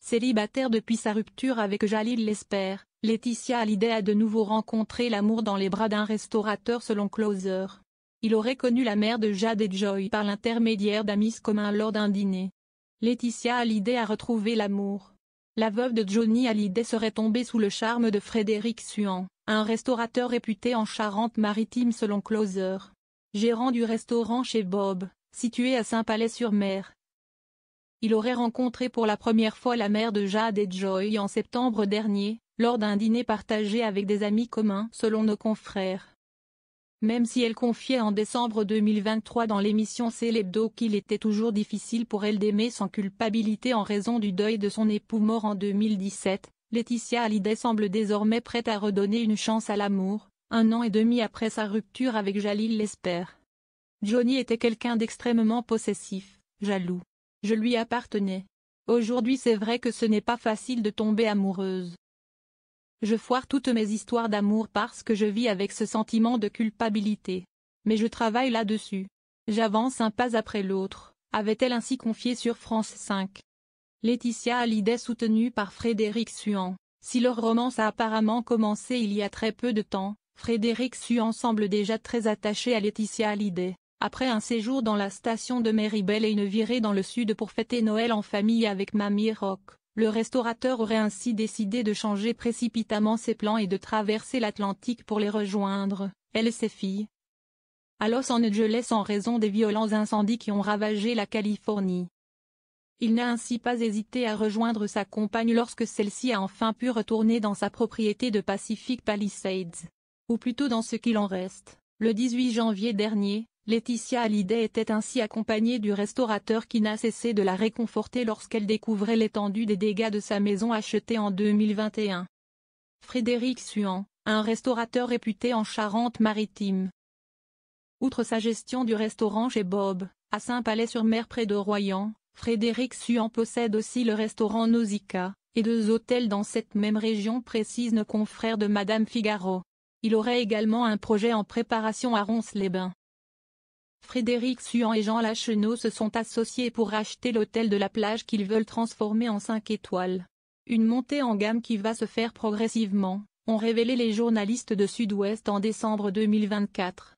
Célibataire depuis sa rupture avec Jalil Lesper, Laetitia Hallyday a de nouveau rencontré l'amour dans les bras d'un restaurateur selon Closer. Il aurait connu la mère de Jade et Joy par l'intermédiaire d'amis communs lors d'un dîner. Laetitia Hallyday a retrouvé l'amour. La veuve de Johnny Hallyday serait tombée sous le charme de Frédéric Suhan, un restaurateur réputé en Charente-Maritime selon Closer. Gérant du restaurant chez Bob, situé à Saint-Palais-sur-Mer. Il aurait rencontré pour la première fois la mère de Jade et Joy en septembre dernier, lors d'un dîner partagé avec des amis communs selon nos confrères. Même si elle confiait en décembre 2023 dans l'émission Célébdo qu'il était toujours difficile pour elle d'aimer sans culpabilité en raison du deuil de son époux mort en 2017, Laetitia Hallyday semble désormais prête à redonner une chance à l'amour, 1 an et demi après sa rupture avec Jalil Lesper. Johnny était quelqu'un d'extrêmement possessif, jaloux. Je lui appartenais. Aujourd'hui c'est vrai que ce n'est pas facile de tomber amoureuse. Je foire toutes mes histoires d'amour parce que je vis avec ce sentiment de culpabilité. Mais je travaille là-dessus. J'avance un pas après l'autre, avait-elle ainsi confié sur France 5. Laetitia Hallyday soutenue par Frédéric Suhan. Si leur romance a apparemment commencé il y a très peu de temps, Frédéric Suhan semble déjà très attaché à Laetitia Hallyday. Après un séjour dans la station de Meribel et une virée dans le sud pour fêter Noël en famille avec Mamie Rock, le restaurateur aurait ainsi décidé de changer précipitamment ses plans et de traverser l'Atlantique pour les rejoindre, elle et ses filles, à Los Angeles en raison des violents incendies qui ont ravagé la Californie. Il n'a ainsi pas hésité à rejoindre sa compagne lorsque celle-ci a enfin pu retourner dans sa propriété de Pacific Palisades. Ou plutôt dans ce qu'il en reste. Le 18 janvier dernier, Laetitia Hallyday était ainsi accompagnée du restaurateur qui n'a cessé de la réconforter lorsqu'elle découvrait l'étendue des dégâts de sa maison achetée en 2021. Frédéric Suhan, un restaurateur réputé en Charente-Maritime. Outre sa gestion du restaurant chez Bob, à Saint-Palais-sur-Mer près de Royan, Frédéric Suhan possède aussi le restaurant Nausicaa, et 2 hôtels dans cette même région précise nos confrères de Madame Figaro. Il aurait également un projet en préparation à Ronces-les-Bains. Frédéric Suhan et Jean Lachenot se sont associés pour racheter l'hôtel de la plage qu'ils veulent transformer en 5 étoiles. Une montée en gamme qui va se faire progressivement, ont révélé les journalistes de Sud-Ouest en décembre 2024.